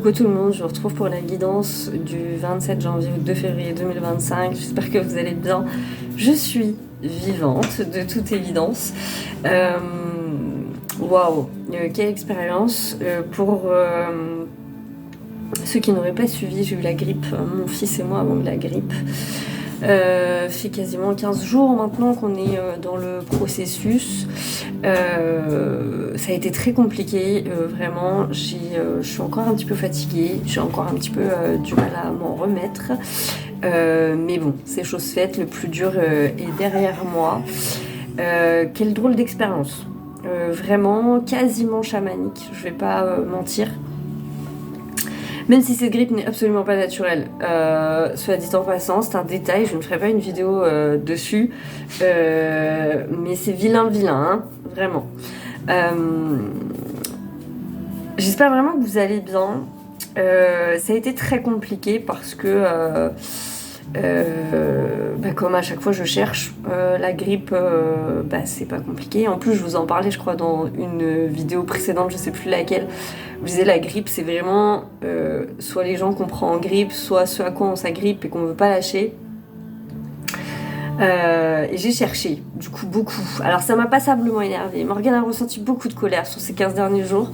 Coucou tout le monde, je vous retrouve pour la guidance du 27 janvier au 2 février 2025. J'espère que vous allez bien. Je suis vivante, de toute évidence. Waouh, quelle expérience. Pour ceux qui n'auraient pas suivi, j'ai eu la grippe. Mon fils et moi avons eu la grippe. Fait quasiment 15 jours maintenant qu'on est dans le processus. Ça a été très compliqué, vraiment. Je suis encore un petit peu fatiguée, j'ai encore un petit peu du mal à m'en remettre. Mais bon, c'est chose faite, le plus dur est derrière moi. Quelle drôle d'expérience. Vraiment quasiment chamanique, je vais pas mentir. Même si cette grippe n'est absolument pas naturelle. Cela dit en passant, c'est un détail, je ne ferai pas une vidéo dessus. Mais c'est vilain, hein, vraiment. J'espère vraiment que vous allez bien. Ça a été très compliqué parce que, comme à chaque fois je cherche, la grippe, c'est pas compliqué. En plus, je vous en parlais, je crois, dans une vidéo précédente, je sais plus laquelle. Je disais la grippe, c'est vraiment soit les gens qu'on prend en grippe, soit ceux à quoi on s'agrippe et qu'on veut pas lâcher. Et j'ai cherché, du coup, beaucoup. Alors, ça m'a passablement énervée. Morgane a ressenti beaucoup de colère sur ces 15 derniers jours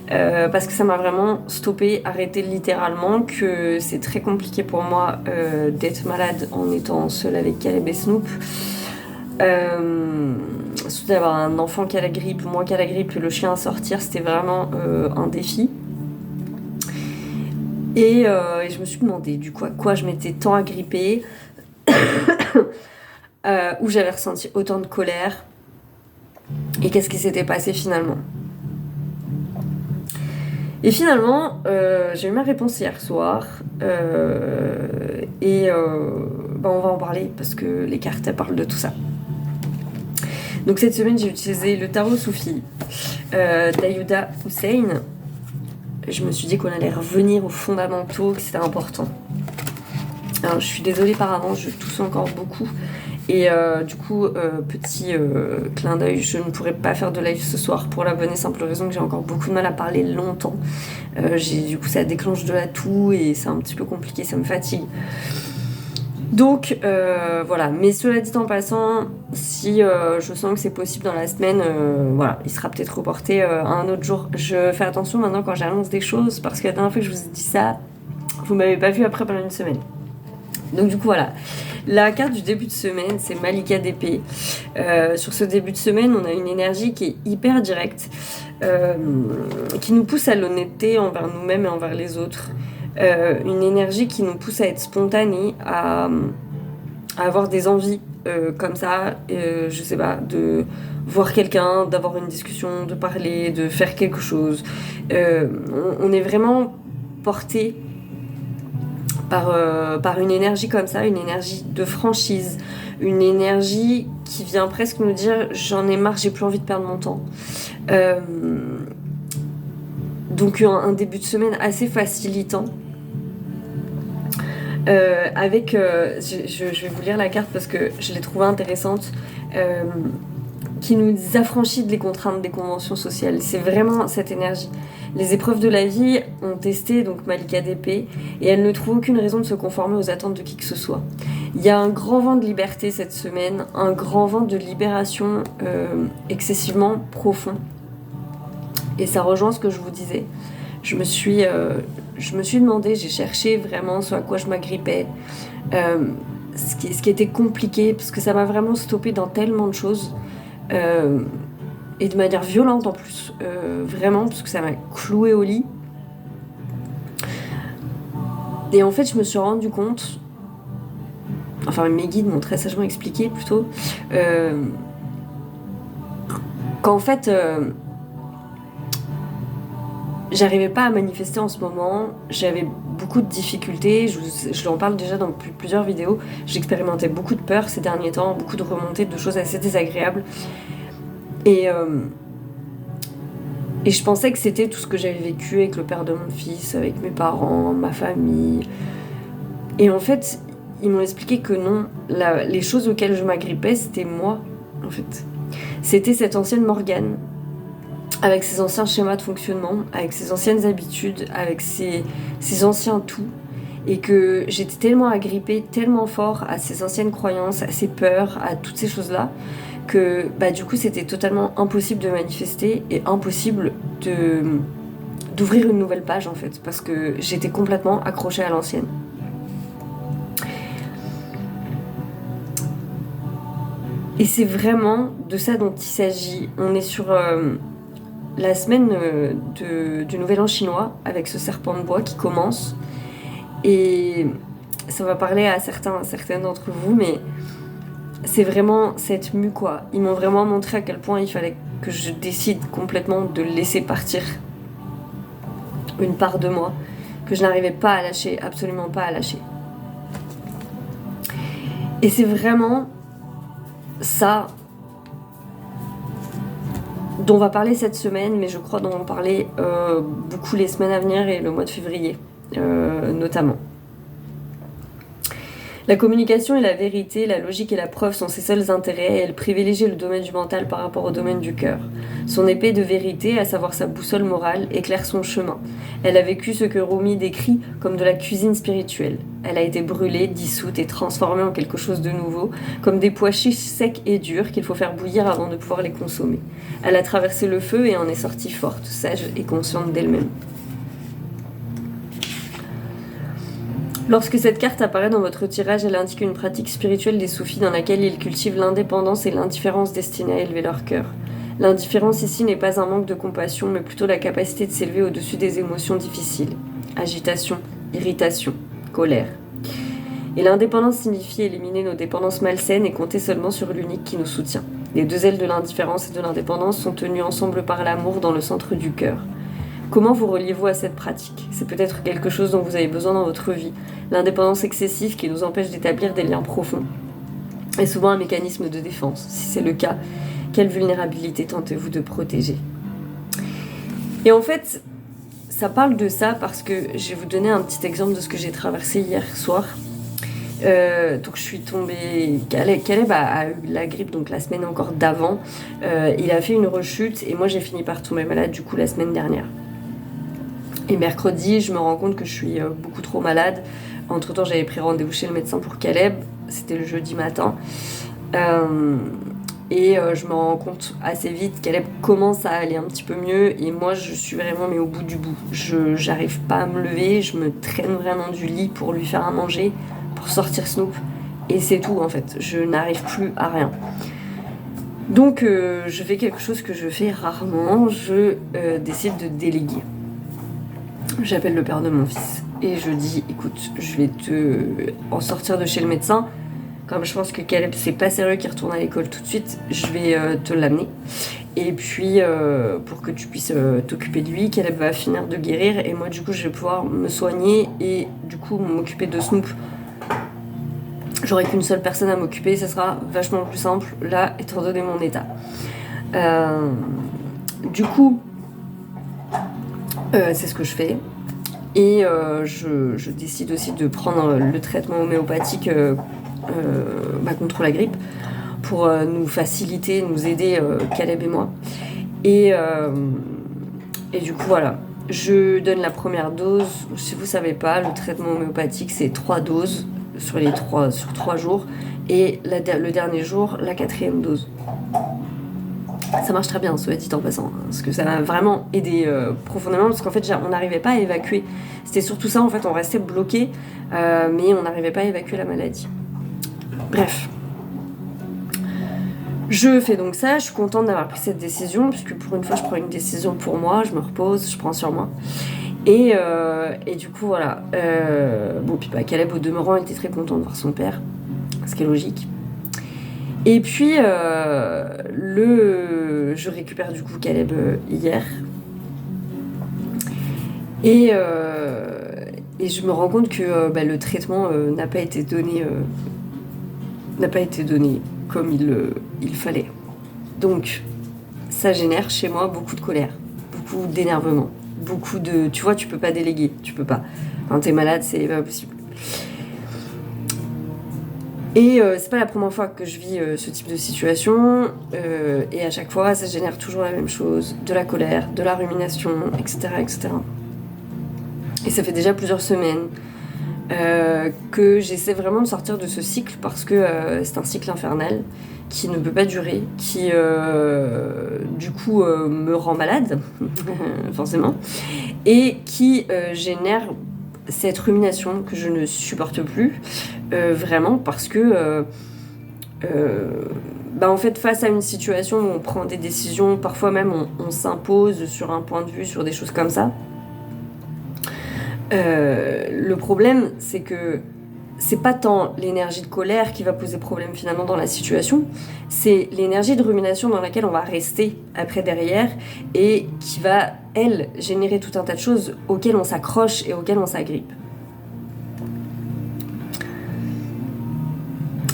parce que ça m'a vraiment stoppé, arrêté littéralement, que c'est très compliqué pour moi d'être malade en étant seule avec Caleb et Snoop. Surtout d'avoir un enfant qui a la grippe, moi qui a la grippe et le chien à sortir, c'était vraiment un défi. Et je me suis demandé du coup à quoi je m'étais tant agrippée, où j'avais ressenti autant de colère et qu'est-ce qui s'était passé finalement. Et finalement, j'ai eu ma réponse hier soir et on va en parler parce que les cartes elles parlent de tout ça. Donc cette semaine, j'ai utilisé le tarot Soufi d'Ayuda Hussein. Je me suis dit qu'on allait revenir aux fondamentaux, que c'était important. Alors, je suis désolée par avance, je tousse encore beaucoup. Et du coup, petit clin d'œil, je ne pourrai pas faire de live ce soir pour la bonne et simple raison que j'ai encore beaucoup de mal à parler longtemps. Du coup, ça déclenche de la toux et c'est un petit peu compliqué, ça me fatigue. Donc voilà, mais cela dit en passant, si je sens que c'est possible dans la semaine, il sera peut-être reporté à un autre jour. Je fais attention maintenant quand j'annonce des choses, parce que la dernière fois que je vous ai dit ça, vous m'avez pas vu après pendant une semaine. Donc du coup voilà, la carte du début de semaine, c'est Malika d'épée. Sur ce début de semaine, on a une énergie qui est hyper directe, qui nous pousse à l'honnêteté envers nous-mêmes et envers les autres. Une énergie qui nous pousse à être spontanée, à avoir des envies comme ça, je sais pas, de voir quelqu'un, d'avoir une discussion, de parler, de faire quelque chose. On est vraiment porté par une énergie comme ça, une énergie de franchise, une énergie qui vient presque nous dire j'en ai marre, j'ai plus envie de perdre mon temps. Donc un début de semaine assez facilitant. Je vais vous lire la carte parce que je l'ai trouvée intéressante, qui nous affranchit des contraintes des conventions sociales. C'est vraiment cette énergie. Les épreuves de la vie ont testé donc Malika d'épée et elle ne trouve aucune raison de se conformer aux attentes de qui que ce soit. Il y a un grand vent de liberté cette semaine, un grand vent de libération excessivement profond. Et ça rejoint ce que je vous disais. Je me suis demandé, j'ai cherché vraiment ce à quoi je m'agrippais, ce qui était compliqué, parce que ça m'a vraiment stoppé dans tellement de choses, et de manière violente en plus, vraiment, parce que ça m'a cloué au lit. Et en fait, je me suis rendu compte, enfin mes guides m'ont très sagement expliqué plutôt, qu'en fait... j'arrivais pas à manifester en ce moment, j'avais beaucoup de difficultés, je l'en parle déjà dans plusieurs vidéos, j'expérimentais beaucoup de peur ces derniers temps, beaucoup de remontées, de choses assez désagréables. Et je pensais que c'était tout ce que j'avais vécu avec le père de mon fils, avec mes parents, ma famille. Et en fait, ils m'ont expliqué que non, les choses auxquelles je m'agrippais, c'était moi, en fait. C'était cette ancienne Morgane. avec ses anciens schémas de fonctionnement, avec ses anciennes habitudes, avec ses anciens tout, et que j'étais tellement agrippée, tellement fort à ses anciennes croyances, à ses peurs, à toutes ces choses-là, que du coup c'était totalement impossible de manifester et impossible d'ouvrir une nouvelle page en fait, parce que j'étais complètement accrochée à l'ancienne. Et c'est vraiment de ça dont il s'agit. On est sur la semaine du Nouvel An chinois, avec ce serpent de bois qui commence. Et ça va parler à certaines d'entre vous, mais c'est vraiment cette mue, quoi. Ils m'ont vraiment montré à quel point il fallait que je décide complètement de laisser partir une part de moi que je n'arrivais pas à lâcher, absolument pas à lâcher. Et c'est vraiment ça dont on va parler cette semaine, mais je crois dont on va parler beaucoup les semaines à venir et le mois de février notamment. La communication et la vérité, la logique et la preuve sont ses seuls intérêts et elle privilégie le domaine du mental par rapport au domaine du cœur. Son épée de vérité, à savoir sa boussole morale, éclaire son chemin. Elle a vécu ce que Rumi décrit comme de la cuisine spirituelle. Elle a été brûlée, dissoute et transformée en quelque chose de nouveau, comme des pois chiches secs et durs qu'il faut faire bouillir avant de pouvoir les consommer. Elle a traversé le feu et en est sortie forte, sage et consciente d'elle-même. Lorsque cette carte apparaît dans votre tirage, elle indique une pratique spirituelle des soufis dans laquelle ils cultivent l'indépendance et l'indifférence destinées à élever leur cœur. L'indifférence ici n'est pas un manque de compassion, mais plutôt la capacité de s'élever au-dessus des émotions difficiles. Agitation, irritation, colère. Et l'indépendance signifie éliminer nos dépendances malsaines et compter seulement sur l'unique qui nous soutient. Les deux ailes de l'indifférence et de l'indépendance sont tenues ensemble par l'amour dans le centre du cœur. Comment vous reliez-vous à cette pratique ? C'est peut-être quelque chose dont vous avez besoin dans votre vie. L'indépendance excessive qui nous empêche d'établir des liens profonds est souvent un mécanisme de défense. Si c'est le cas, quelle vulnérabilité tentez-vous de protéger ? Et en fait, ça parle de ça parce que je vais vous donner un petit exemple de ce que j'ai traversé hier soir. Donc je suis tombée. Caleb a eu la grippe donc la semaine encore d'avant. Il a fait une rechute et moi j'ai fini par tomber malade du coup la semaine dernière. Et mercredi, je me rends compte que je suis beaucoup trop malade. Entre-temps, j'avais pris rendez-vous chez le médecin pour Caleb. C'était le jeudi matin. Je me rends compte assez vite, Caleb commence à aller un petit peu mieux. Et moi, je suis vraiment au bout du bout. J'arrive pas à me lever. Je me traîne vraiment du lit pour lui faire à manger, pour sortir Snoop. Et c'est tout, en fait. Je n'arrive plus à rien. Donc, je fais quelque chose que je fais rarement. Je décide de déléguer. J'appelle le père de mon fils et je dis écoute, je vais en sortir de chez le médecin. Comme je pense que Caleb c'est pas sérieux qu'il retourne à l'école tout de suite, je vais te l'amener. Et puis pour que tu puisses t'occuper de lui, Caleb va finir de guérir et moi du coup je vais pouvoir me soigner et du coup m'occuper de Snoop. J'aurai qu'une seule personne à m'occuper, ça sera vachement plus simple là étant donné mon état. Du coup c'est ce que je fais. Et je décide aussi de prendre le traitement homéopathique contre la grippe pour nous faciliter, nous aider, Caleb et moi. Et du coup, voilà. Je donne la première dose. Si vous ne savez pas, le traitement homéopathique, c'est 3 doses sur 3 jours. Et le dernier jour, la 4e dose. Ça marche très bien, soit dit en passant, parce que ça m'a vraiment aidé profondément, parce qu'en fait, on n'arrivait pas à évacuer. C'était surtout ça, en fait, on restait bloqué, mais on n'arrivait pas à évacuer la maladie. Bref. Je fais donc ça, je suis contente d'avoir pris cette décision, puisque pour une fois, je prends une décision pour moi, je me repose, je prends sur moi. Et du coup, voilà. Caleb, au demeurant, était très content de voir son père, ce qui est logique. Et puis, je récupère du coup Caleb hier. Et je me rends compte que le traitement n'a pas été donné comme il fallait. Donc, ça génère chez moi beaucoup de colère, beaucoup d'énervement, beaucoup de... Tu vois, tu peux pas déléguer, tu peux pas. Quand t'es malade, c'est pas possible. Et c'est pas la première fois que je vis ce type de situation, et à chaque fois ça génère toujours la même chose, de la colère, de la rumination, etc. etc. Et ça fait déjà plusieurs semaines que j'essaie vraiment de sortir de ce cycle parce que c'est un cycle infernal qui ne peut pas durer, qui du coup me rend malade, forcément, et qui génère cette rumination que je ne supporte plus, vraiment parce que en fait, face à une situation où on prend des décisions, parfois même on s'impose sur un point de vue, sur des choses comme ça. Le problème, c'est que c'est pas tant l'énergie de colère qui va poser problème finalement dans la situation, c'est l'énergie de rumination dans laquelle on va rester après derrière et qui va, elle, générer tout un tas de choses auxquelles on s'accroche et auxquelles on s'agrippe.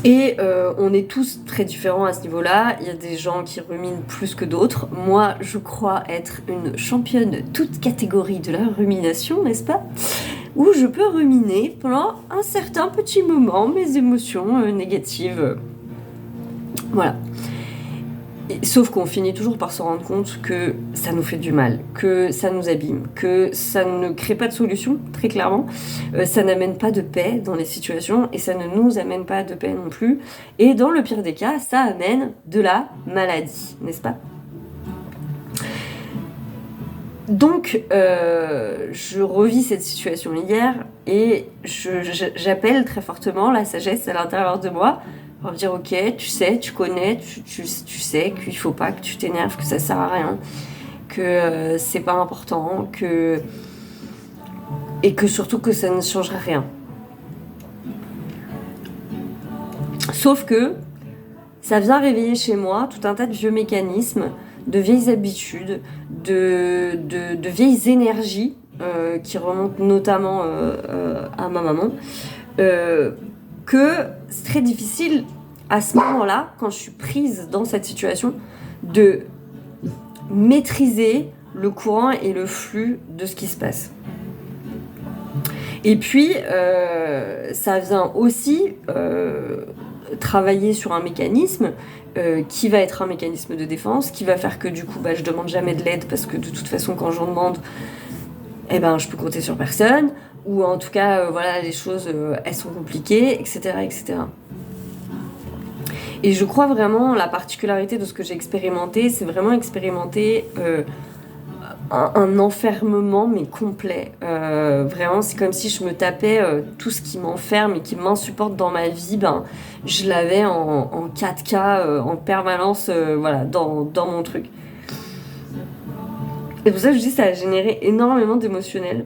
Et on est tous très différents à ce niveau-là. Il y a des gens qui ruminent plus que d'autres. Moi, je crois être une championne de toute catégorie de la rumination, n'est-ce pas ? Où je peux ruminer pendant un certain petit moment mes émotions négatives. Voilà. Sauf qu'on finit toujours par se rendre compte que ça nous fait du mal, que ça nous abîme, que ça ne crée pas de solution, très clairement. Ça n'amène pas de paix dans les situations et ça ne nous amène pas de paix non plus. Et dans le pire des cas, ça amène de la maladie, n'est-ce pas ? Donc, je revis cette situation hier et j'appelle très fortement la sagesse à l'intérieur de moi pour me dire ok, tu sais, tu connais, tu sais qu'il faut pas que tu t'énerves, que ça sert à rien, que c'est pas important, et que surtout que ça ne changera rien. Sauf que ça vient réveiller chez moi tout un tas de vieux mécanismes, de vieilles habitudes, de vieilles énergies qui remontent notamment à ma maman, que c'est très difficile à ce moment-là, quand je suis prise dans cette situation, de maîtriser le courant et le flux de ce qui se passe. Et puis, ça vient aussi travailler sur un mécanisme qui va être un mécanisme de défense, qui va faire que du coup, je demande jamais de l'aide parce que de toute façon, quand j'en demande, je peux compter sur personne, ou en tout cas, les choses, elles sont compliquées, etc., etc. Et je crois vraiment, la particularité de ce que j'ai expérimenté, c'est vraiment expérimenter un enfermement, mais complet. Vraiment, c'est comme si je me tapais tout ce qui m'enferme et qui m'insupporte dans ma vie, je l'avais en 4K, en permanence, dans mon truc. Et pour ça, je dis, ça a généré énormément d'émotionnel.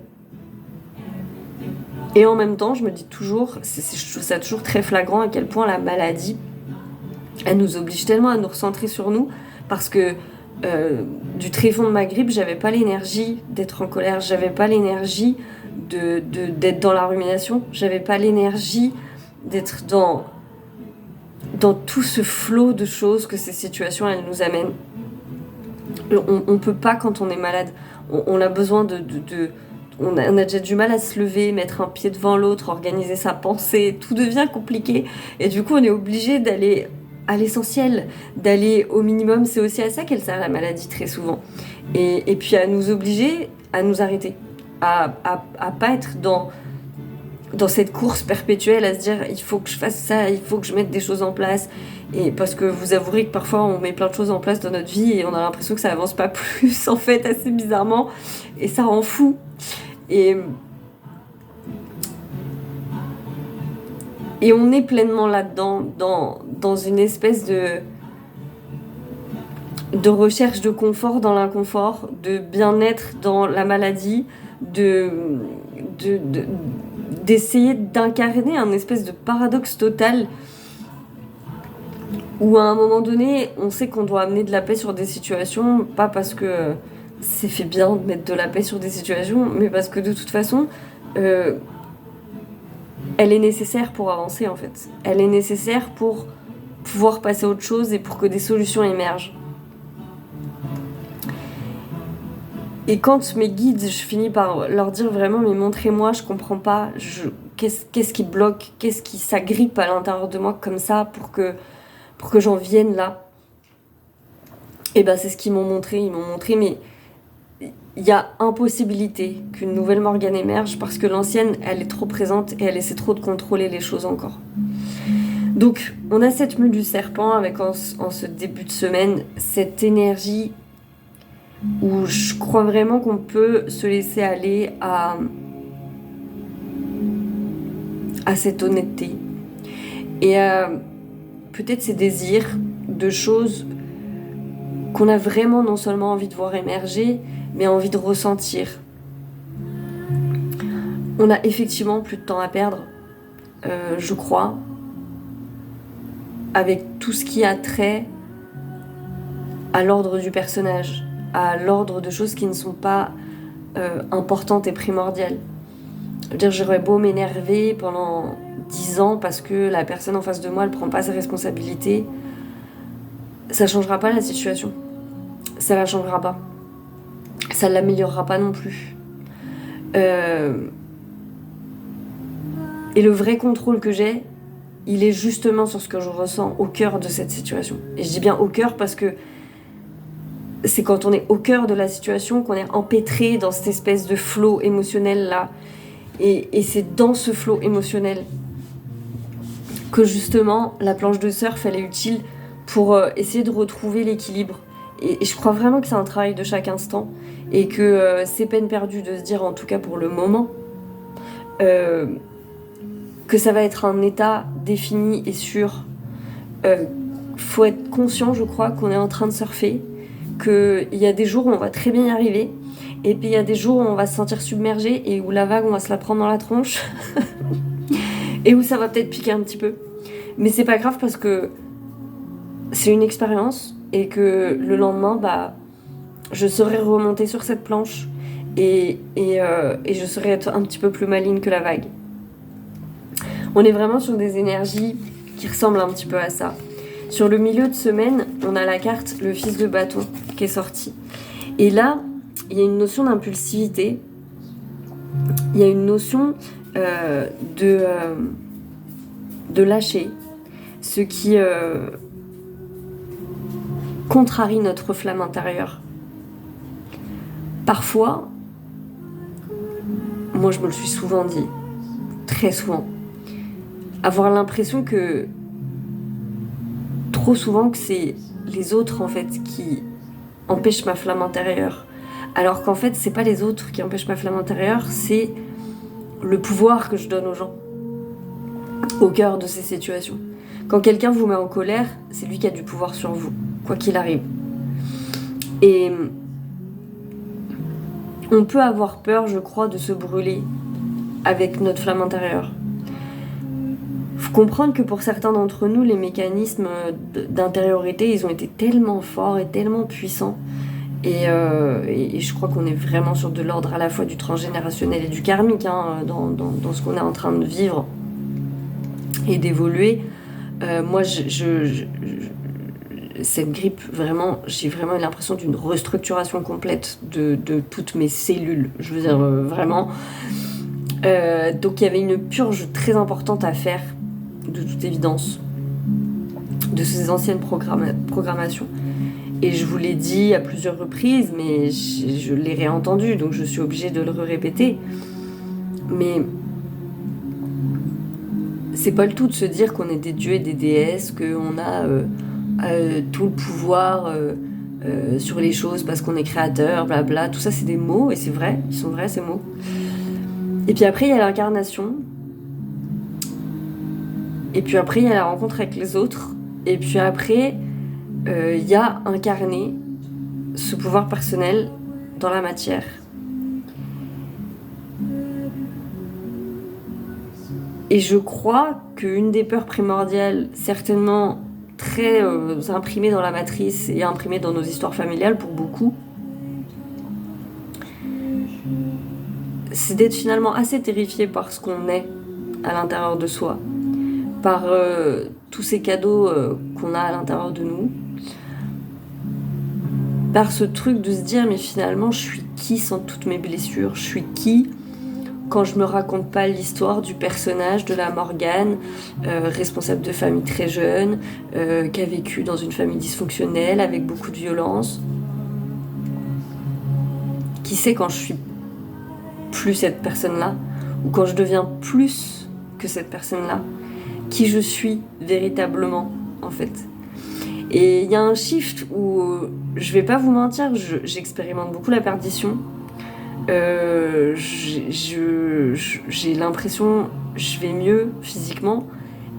Et en même temps, je me dis toujours, je trouve ça toujours très flagrant à quel point la maladie, elle nous oblige tellement à nous recentrer sur nous, parce que du tréfonds de ma grippe, j'avais pas l'énergie d'être en colère, j'avais pas l'énergie d'être dans la rumination, j'avais pas l'énergie d'être dans tout ce flot de choses que ces situations, elles nous amènent. On peut pas quand on est malade, on a besoin on a déjà du mal à se lever, mettre un pied devant l'autre, organiser sa pensée, tout devient compliqué. Et du coup, on est obligé d'aller à l'essentiel, d'aller au minimum. C'est aussi à ça qu'elle sert la maladie très souvent. Et puis à nous obliger à nous arrêter, à pas être dans cette course perpétuelle, à se dire il faut que je fasse ça, il faut que je mette des choses en place. Et parce que vous avouerez que parfois on met plein de choses en place dans notre vie et on a l'impression que ça avance pas plus, en fait, assez bizarrement, et ça rend fou. Et on est pleinement là-dedans, dans une espèce de recherche de confort dans l'inconfort, de bien-être dans la maladie, d'essayer d'incarner un espèce de paradoxe total où à un moment donné, on sait qu'on doit amener de la paix sur des situations, pas parce que c'est fait bien de mettre de la paix sur des situations, mais parce que de toute façon, elle est nécessaire pour avancer, en fait. Elle est nécessaire pour pouvoir passer à autre chose et pour que des solutions émergent. Et quand mes guides, je finis par leur dire vraiment, mais montrez-moi, je comprends pas, qu'est-ce qui bloque, qu'est-ce qui s'agrippe à l'intérieur de moi comme ça pour que j'en vienne là. Et ben c'est ce qu'ils m'ont montré. Ils m'ont montré, mais il y a impossibilité qu'une nouvelle Morgane émerge parce que l'ancienne, elle est trop présente et elle essaie trop de contrôler les choses encore. Donc, on a cette mue du serpent avec en ce début de semaine cette énergie où je crois vraiment qu'on peut se laisser aller à cette honnêteté et à peut-être ces désirs de choses qu'on a vraiment non seulement envie de voir émerger, mais envie de ressentir. On a effectivement plus de temps à perdre, je crois, avec tout ce qui a trait à l'ordre du personnage, à l'ordre de choses qui ne sont pas importantes et primordiales. Je veux dire, j'aurais beau m'énerver pendant 10 ans parce que la personne en face de moi, elle prend pas ses responsabilités, ça changera pas la situation. Ça la changera pas. Ça l'améliorera pas non plus. Et le vrai contrôle que j'ai, il est justement sur ce que je ressens au cœur de cette situation. Et je dis bien au cœur parce que c'est quand on est au cœur de la situation qu'on est empêtré dans cette espèce de flot émotionnel là. Et c'est dans ce flot émotionnel que justement la planche de surf elle est utile pour essayer de retrouver l'équilibre. Et je crois vraiment que c'est un travail de chaque instant et que c'est peine perdue de se dire, en tout cas pour le moment, que ça va être un état défini et sûr. Faut être conscient, je crois, qu'on est en train de surfer, qu'il y a des jours où on va très bien y arriver, et puis il y a des jours où on va se sentir submergé et où la vague, on va se la prendre dans la tronche, et où ça va peut-être piquer un petit peu. Mais c'est pas grave parce que c'est une expérience et que le lendemain, bah, je saurai remonter sur cette planche et je saurai être un petit peu plus maligne que la vague. On est vraiment sur des énergies qui ressemblent un petit peu à ça. Sur le milieu de semaine, on a la carte le fils de bâton qui est sortie. Et là, il y a une notion d'impulsivité. Il y a une notion de lâcher. Ce qui contrarie notre flamme intérieure. Parfois, moi je me le suis souvent dit, très souvent, avoir l'impression que trop souvent que c'est les autres en fait qui empêchent ma flamme intérieure, alors qu'en fait c'est pas les autres qui empêchent ma flamme intérieure, c'est le pouvoir que je donne aux gens au cœur de ces situations. Quand quelqu'un vous met en colère, c'est lui qui a du pouvoir sur vous, quoi qu'il arrive. Et on peut avoir peur, je crois, de se brûler avec notre flamme intérieure. Faut comprendre que pour certains d'entre nous, les mécanismes d'intériorité, ils ont été tellement forts et tellement puissants. Et je crois qu'on est vraiment sur de l'ordre à la fois du transgénérationnel et du karmique, hein, dans ce qu'on est en train de vivre et d'évoluer. Moi, cette grippe, vraiment, j'ai vraiment eu l'impression d'une restructuration complète de toutes mes cellules. Je veux dire, vraiment. Donc, il y avait une purge très importante à faire, de toute évidence, de ces anciennes programmations. Et je vous l'ai dit à plusieurs reprises, mais je l'ai réentendu, donc je suis obligée de le répéter. Mais c'est pas le tout de se dire qu'on est des dieux et des déesses, qu'on a tout le pouvoir sur les choses parce qu'on est créateur, blabla. Tout ça, c'est des mots, et c'est vrai, ils sont vrais ces mots. Et puis après, il y a l'incarnation. Et puis après, il y a la rencontre avec les autres. Et puis après, il y a incarner ce pouvoir personnel dans la matière. Et je crois qu'une des peurs primordiales, certainement très imprimée dans la matrice et imprimée dans nos histoires familiales pour beaucoup, c'est d'être finalement assez terrifié par ce qu'on est à l'intérieur de soi, par tous ces cadeaux qu'on a à l'intérieur de nous, par ce truc de se dire mais finalement je suis qui sans toutes mes blessures, je suis qui quand je me raconte pas l'histoire du personnage de la Morgane, responsable de famille très jeune, qui a vécu dans une famille dysfonctionnelle avec beaucoup de violence. Qui sait quand je suis plus cette personne-là, ou quand je deviens plus que cette personne-là, qui je suis véritablement, en fait. Et il y a un shift où, je vais pas vous mentir, j'expérimente beaucoup la perdition. J'ai l'impression, je vais mieux physiquement,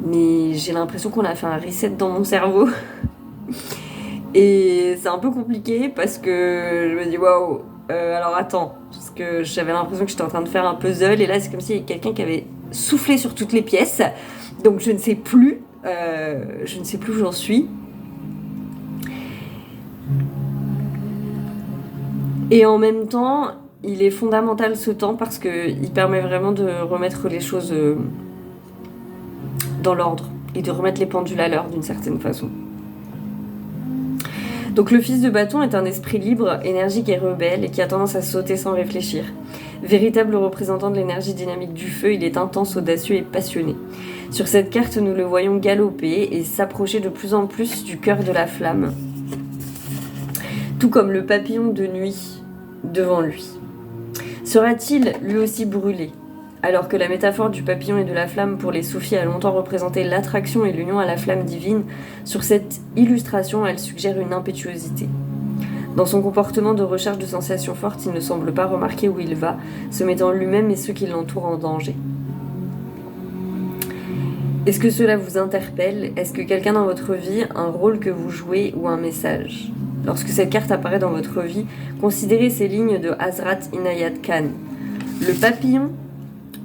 mais j'ai l'impression qu'on a fait un reset dans mon cerveau. Et c'est un peu compliqué parce que je me dis waouh, alors attends, parce que j'avais l'impression que j'étais en train de faire un puzzle et là c'est comme s'il y avait quelqu'un qui avait soufflé sur toutes les pièces, donc je ne sais plus où j'en suis. Et en même temps, il est fondamental ce temps parce qu'il permet vraiment de remettre les choses dans l'ordre et de remettre les pendules à l'heure d'une certaine façon. Donc le fils de bâton est un esprit libre, énergique et rebelle et qui a tendance à sauter sans réfléchir. Véritable représentant de l'énergie dynamique du feu, il est intense, audacieux et passionné. Sur cette carte, nous le voyons galoper et s'approcher de plus en plus du cœur de la flamme. Tout comme le papillon de nuit devant lui. Sera-t-il lui aussi brûlé ? Alors que la métaphore du papillon et de la flamme pour les soufis a longtemps représenté l'attraction et l'union à la flamme divine, sur cette illustration, elle suggère une impétuosité. Dans son comportement de recherche de sensations fortes, il ne semble pas remarquer où il va, se mettant lui-même et ceux qui l'entourent en danger. Est-ce que cela vous interpelle ? Est-ce que quelqu'un dans votre vie, un rôle que vous jouez ou un message ? Lorsque cette carte apparaît dans votre vie, considérez ces lignes de Hazrat Inayat Khan. Le papillon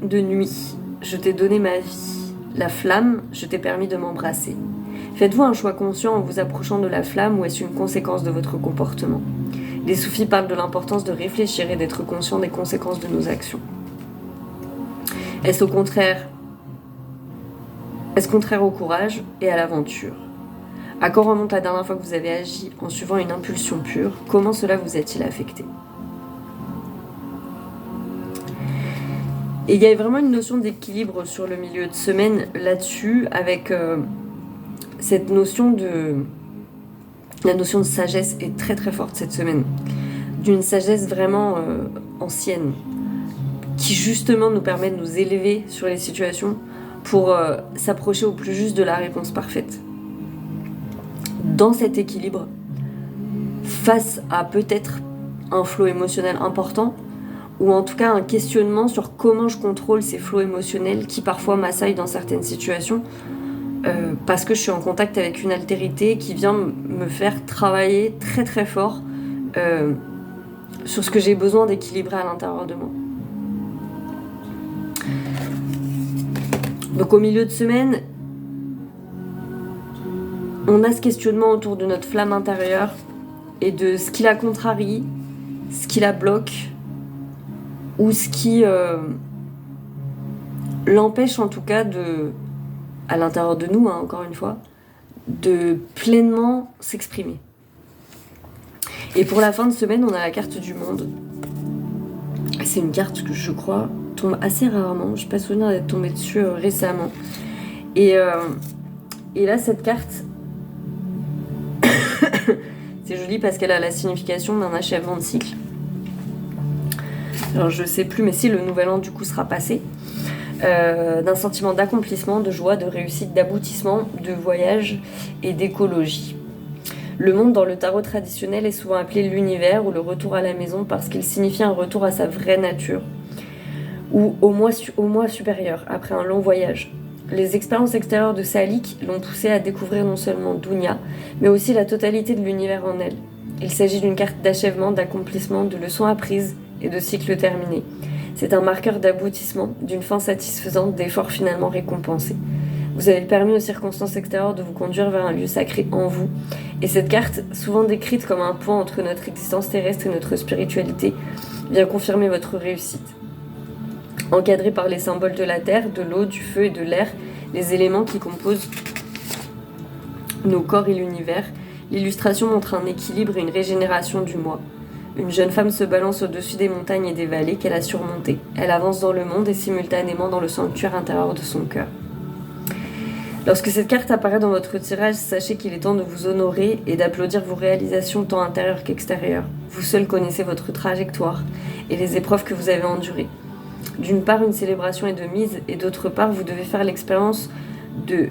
de nuit, je t'ai donné ma vie. La flamme, je t'ai permis de m'embrasser. Faites-vous un choix conscient en vous approchant de la flamme ou est-ce une conséquence de votre comportement ? Les soufis parlent de l'importance de réfléchir et d'être conscient des conséquences de nos actions. Est-ce contraire au courage et à l'aventure ? À quand remonte la dernière fois que vous avez agi en suivant une impulsion pure ? Comment cela vous a-t-il affecté ? Et il y a vraiment une notion d'équilibre sur le milieu de semaine là-dessus, avec cette notion la notion de sagesse est très très forte cette semaine. D'une sagesse vraiment ancienne, qui justement nous permet de nous élever sur les situations pour s'approcher au plus juste de la réponse parfaite. Dans cet équilibre, face à peut-être un flot émotionnel important, ou en tout cas un questionnement sur comment je contrôle ces flots émotionnels qui parfois m'assaillent dans certaines situations, parce que je suis en contact avec une altérité qui vient me faire travailler très très fort sur ce que j'ai besoin d'équilibrer à l'intérieur de moi. Donc au milieu de semaine, on a ce questionnement autour de notre flamme intérieure et de ce qui la contrarie, ce qui la bloque, ou ce qui l'empêche en tout cas à l'intérieur de nous, encore une fois, de pleinement s'exprimer. Et pour la fin de semaine, on a la carte du monde. C'est une carte que je crois tombe assez rarement. Je ne suis pas souvenir d'être tombée dessus récemment. Et là, cette carte, c'est joli parce qu'elle a la signification d'un achèvement de cycle. Alors je sais plus, mais si le nouvel an du coup sera passé, d'un sentiment d'accomplissement, de joie, de réussite, d'aboutissement, de voyage et d'écologie. Le monde dans le tarot traditionnel est souvent appelé l'univers ou le retour à la maison parce qu'il signifie un retour à sa vraie nature ou au moi supérieur après un long voyage. Les expériences extérieures de Salik l'ont poussé à découvrir non seulement Dunya, mais aussi la totalité de l'univers en elle. Il s'agit d'une carte d'achèvement, d'accomplissement, de leçons apprises et de cycles terminés. C'est un marqueur d'aboutissement, d'une fin satisfaisante, d'efforts finalement récompensés. Vous avez permis aux circonstances extérieures de vous conduire vers un lieu sacré en vous. Et cette carte, souvent décrite comme un pont entre notre existence terrestre et notre spiritualité, vient confirmer votre réussite. Encadrée par les symboles de la terre, de l'eau, du feu et de l'air, les éléments qui composent nos corps et l'univers, l'illustration montre un équilibre et une régénération du moi. Une jeune femme se balance au-dessus des montagnes et des vallées qu'elle a surmontées. Elle avance dans le monde et simultanément dans le sanctuaire intérieur de son cœur. Lorsque cette carte apparaît dans votre tirage, sachez qu'il est temps de vous honorer et d'applaudir vos réalisations tant intérieures qu'extérieures. Vous seul connaissez votre trajectoire et les épreuves que vous avez endurées. D'une part, une célébration est de mise, et d'autre part, vous devez faire l'expérience de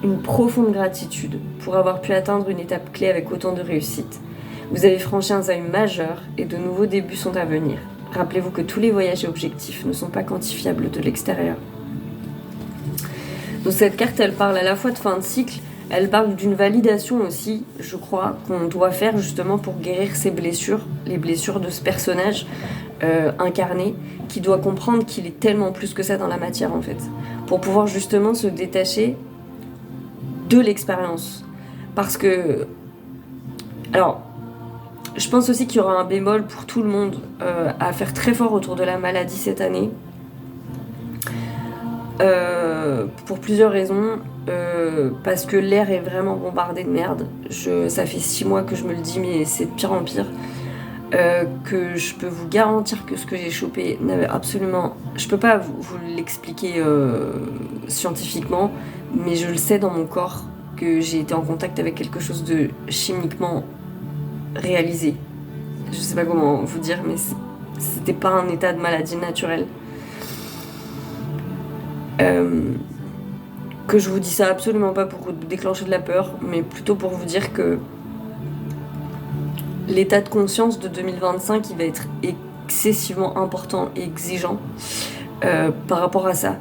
une profonde gratitude pour avoir pu atteindre une étape clé avec autant de réussite. Vous avez franchi un seuil majeur et de nouveaux débuts sont à venir. Rappelez-vous que tous les voyages et objectifs ne sont pas quantifiables de l'extérieur. Donc cette carte, elle parle à la fois de fin de cycle, elle parle d'une validation aussi, je crois, qu'on doit faire justement pour guérir ses blessures, les blessures de ce personnage incarné, qui doit comprendre qu'il est tellement plus que ça dans la matière en fait, pour pouvoir justement se détacher de l'expérience. Parce que... Alors, je pense aussi qu'il y aura un bémol pour tout le monde à faire très fort autour de la maladie cette année. Pour plusieurs raisons. Parce que l'air est vraiment bombardé de merde. Ça fait 6 mois que je me le dis, mais c'est de pire en pire. Que je peux vous garantir que ce que j'ai chopé n'avait absolument... Je peux pas vous l'expliquer scientifiquement, mais je le sais dans mon corps que j'ai été en contact avec quelque chose de chimiquement réalisé. Je sais pas comment vous dire, mais c'était pas un état de maladie naturelle. Que je vous dis ça absolument pas pour vous déclencher de la peur, mais plutôt pour vous dire que l'état de conscience de 2025, il va être excessivement important et exigeant par rapport à ça,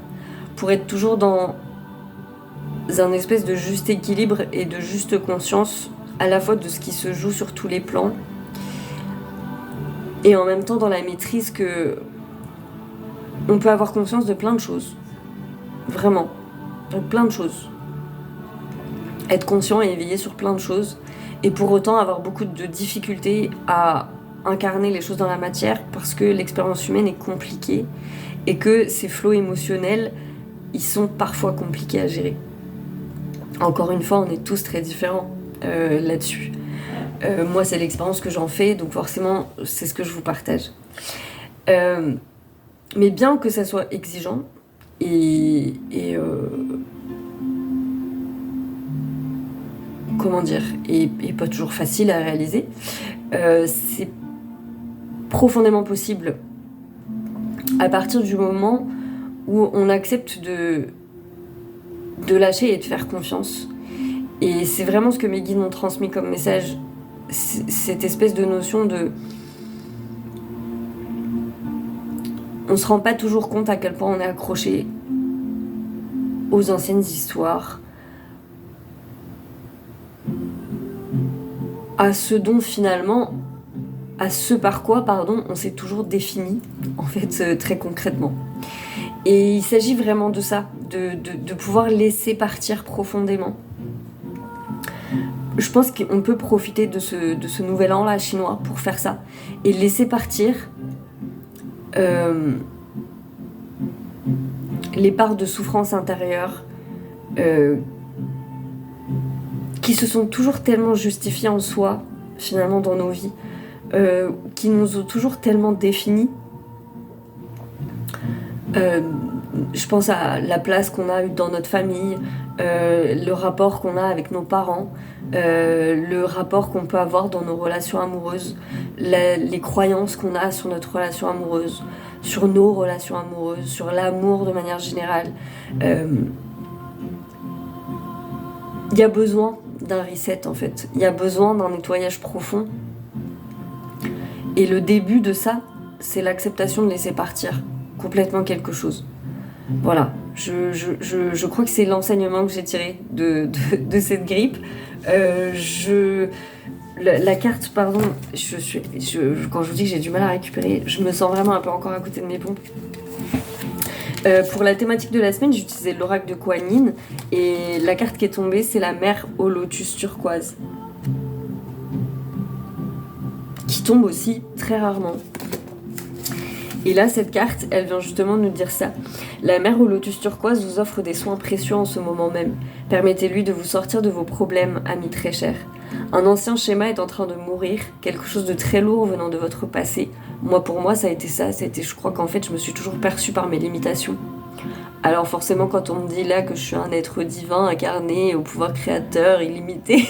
pour être toujours dans un espèce de juste équilibre et de juste conscience, à la fois de ce qui se joue sur tous les plans, et en même temps dans la maîtrise que on peut avoir conscience de plein de choses. Vraiment. Donc plein de choses. Être conscient et éveillé sur plein de choses, et pour autant avoir beaucoup de difficultés à incarner les choses dans la matière, parce que l'expérience humaine est compliquée, et que ces flots émotionnels, ils sont parfois compliqués à gérer. Encore une fois, on est tous très différents là-dessus. Moi, c'est l'expérience que j'en fais, donc forcément, c'est ce que je vous partage. Mais bien que ça soit exigeant, comment dire, et pas toujours facile à réaliser, c'est profondément possible à partir du moment où on accepte de lâcher et de faire confiance. Et c'est vraiment ce que mes guides m'ont transmis comme message, cette espèce de notion de... On se rend pas toujours compte à quel point on est accroché aux anciennes histoires, à ce par quoi, on s'est toujours défini, en fait, très concrètement. Et il s'agit vraiment de ça, de pouvoir laisser partir profondément. Je pense qu'on peut profiter de ce nouvel an là chinois pour faire ça, et laisser partir les parts de souffrance intérieure qui se sont toujours tellement justifiées en soi, finalement, dans nos vies, qui nous ont toujours tellement définis. Je pense à la place qu'on a eue dans notre famille, le rapport qu'on a avec nos parents, le rapport qu'on peut avoir dans nos relations amoureuses, les croyances qu'on a sur notre relation amoureuse, sur nos relations amoureuses, sur l'amour de manière générale. Il y a besoin d'un reset en fait, il y a besoin d'un nettoyage profond. Et le début de ça, c'est l'acceptation de laisser partir complètement quelque chose. Voilà, je crois que c'est l'enseignement que j'ai tiré de cette grippe. La carte, pardon, quand je vous dis que j'ai du mal à récupérer, je me sens vraiment un peu encore à côté de mes pompes. Pour la thématique de la semaine, j'ai utilisé l'oracle de Kuan Yin, et la carte qui est tombée, c'est la mer au lotus turquoise, qui tombe aussi très rarement. Et là, cette carte, elle vient justement nous dire ça. La mer au lotus turquoise vous offre des soins précieux en ce moment même. Permettez-lui de vous sortir de vos problèmes, ami très cher. Un ancien schéma est en train de mourir, quelque chose de très lourd venant de votre passé. Pour moi, ça a été ça. Je crois qu'en fait, je me suis toujours perçue par mes limitations. Alors forcément, quand on me dit là que je suis un être divin incarné au pouvoir créateur illimité,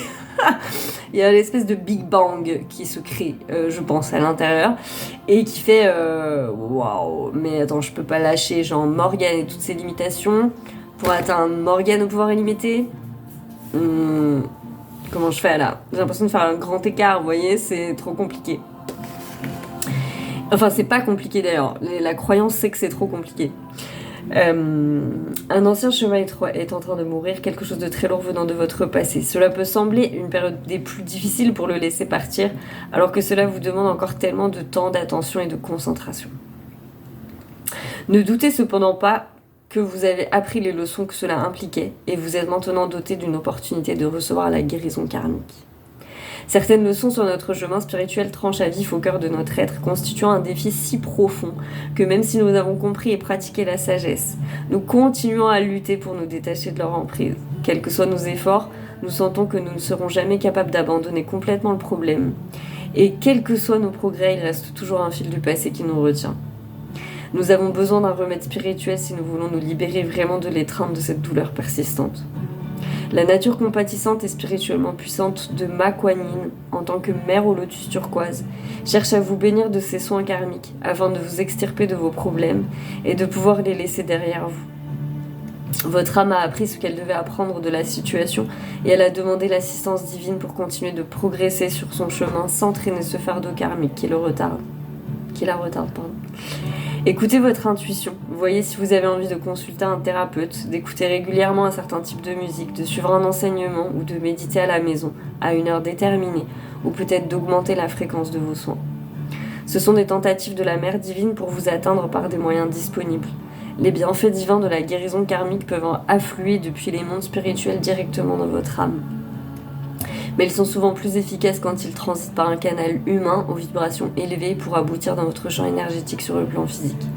il y a l'espèce de Big Bang qui se crée, je pense, à l'intérieur, et qui fait waouh, mais attends, je peux pas lâcher, genre Morgane et toutes ses limitations pour atteindre Morgane au pouvoir illimité. Comment je fais là? J'ai l'impression de faire un grand écart, vous voyez, c'est trop compliqué. Enfin, c'est pas compliqué d'ailleurs, la croyance c'est que c'est trop compliqué. Un ancien chemin est en train de mourir, quelque chose de très lourd venant de votre passé. Cela peut sembler une période des plus difficiles pour le laisser partir, alors que cela vous demande encore tellement de temps, d'attention et de concentration. Ne doutez cependant pas que vous avez appris les leçons que cela impliquait, et vous êtes maintenant doté d'une opportunité de recevoir la guérison karmique. Certaines leçons sur notre chemin spirituel tranchent à vif au cœur de notre être, constituant un défi si profond que même si nous avons compris et pratiqué la sagesse, nous continuons à lutter pour nous détacher de leur emprise. Quels que soient nos efforts, nous sentons que nous ne serons jamais capables d'abandonner complètement le problème. Et quels que soient nos progrès, il reste toujours un fil du passé qui nous retient. Nous avons besoin d'un remède spirituel si nous voulons nous libérer vraiment de l'étreinte de cette douleur persistante. La nature compatissante et spirituellement puissante de Ma Kuan Yin, en tant que mère au lotus turquoise, cherche à vous bénir de ses soins karmiques afin de vous extirper de vos problèmes et de pouvoir les laisser derrière vous. Votre âme a appris ce qu'elle devait apprendre de la situation et elle a demandé l'assistance divine pour continuer de progresser sur son chemin sans traîner ce fardeau karmique qui la retarde. Écoutez votre intuition. Voyez si vous avez envie de consulter un thérapeute, d'écouter régulièrement un certain type de musique, de suivre un enseignement ou de méditer à la maison, à une heure déterminée, ou peut-être d'augmenter la fréquence de vos soins. Ce sont des tentatives de la Mère divine pour vous atteindre par des moyens disponibles. Les bienfaits divins de la guérison karmique peuvent affluer depuis les mondes spirituels directement dans votre âme. Mais ils sont souvent plus efficaces quand ils transitent par un canal humain aux vibrations élevées pour aboutir dans votre champ énergétique sur le plan physique.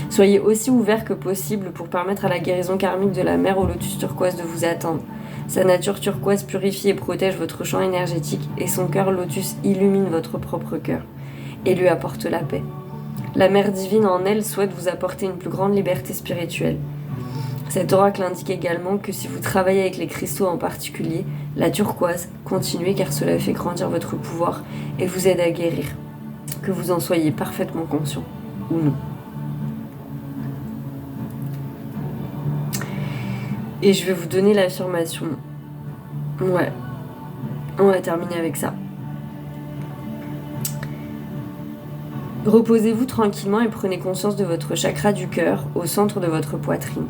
Soyez aussi ouverts que possible pour permettre à la guérison karmique de la mer au lotus turquoise de vous atteindre. Sa nature turquoise purifie et protège votre champ énergétique et son cœur lotus illumine votre propre cœur et lui apporte la paix. La mère divine en elle souhaite vous apporter une plus grande liberté spirituelle. Cet oracle indique également que si vous travaillez avec les cristaux en particulier, la turquoise, continuez car cela fait grandir votre pouvoir et vous aide à guérir, que vous en soyez parfaitement conscient ou non. Et je vais vous donner l'affirmation. Ouais, on va terminer avec ça. Reposez-vous tranquillement et prenez conscience de votre chakra du cœur au centre de votre poitrine.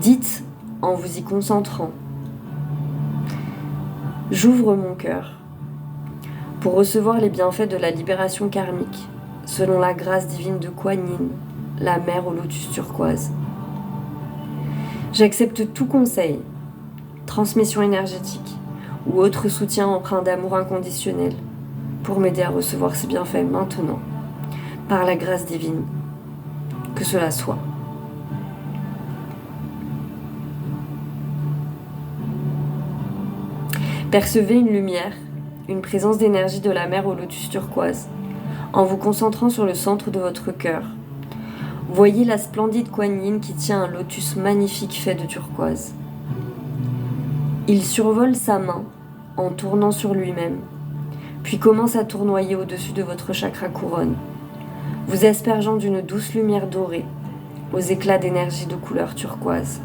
Dites en vous y concentrant: j'ouvre mon cœur pour recevoir les bienfaits de la libération karmique selon la grâce divine de Kuan Yin, la mère au lotus turquoise. J'accepte tout conseil, transmission énergétique ou autre soutien empreint d'amour inconditionnel pour m'aider à recevoir ces bienfaits maintenant, par la grâce divine, que cela soit. Percevez une lumière, une présence d'énergie de la mer au lotus turquoise, en vous concentrant sur le centre de votre cœur. Voyez la splendide Kuan Yin qui tient un lotus magnifique fait de turquoise. Il survole sa main en tournant sur lui-même, puis commence à tournoyer au-dessus de votre chakra couronne, vous aspergeant d'une douce lumière dorée, aux éclats d'énergie de couleur turquoise.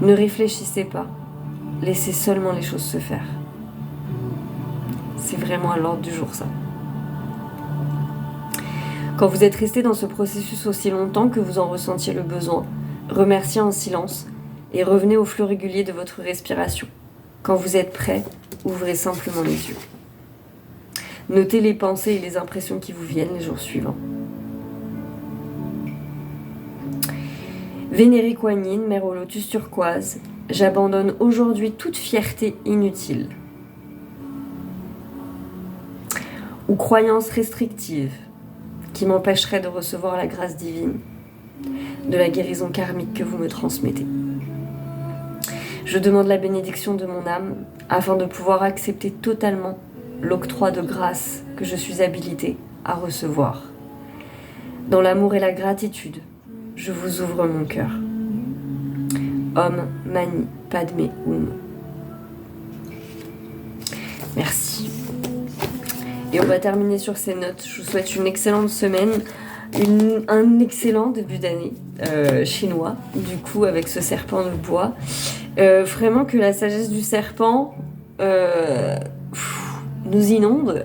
Ne réfléchissez pas. Laissez seulement les choses se faire. C'est vraiment à l'ordre du jour, ça. Quand vous êtes resté dans ce processus aussi longtemps que vous en ressentiez le besoin, remerciez en silence et revenez au flux régulier de votre respiration. Quand vous êtes prêt, ouvrez simplement les yeux. Notez les pensées et les impressions qui vous viennent les jours suivants. Vénérée Kuan Yin, mère au lotus turquoise, j'abandonne aujourd'hui toute fierté inutile. ou croyances restrictives qui m'empêcheraient de recevoir la grâce divine, de la guérison karmique que vous me transmettez. Je demande la bénédiction de mon âme afin de pouvoir accepter totalement l'octroi de grâce que je suis habilitée à recevoir. Dans l'amour et la gratitude, je vous ouvre mon cœur. Om Mani Padme Hum. Merci. Et on va terminer sur ces notes. Je vous souhaite une excellente semaine, un excellent début d'année chinois, du coup avec ce serpent de bois. Vraiment que la sagesse du serpent nous inonde,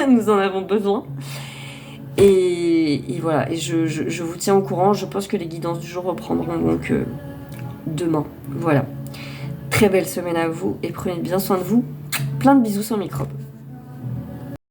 nous en avons besoin. Et voilà, et je vous tiens au courant. Je pense que les guidances du jour reprendront donc demain. Voilà. Très belle semaine à vous et prenez bien soin de vous. Plein de bisous sans microbes.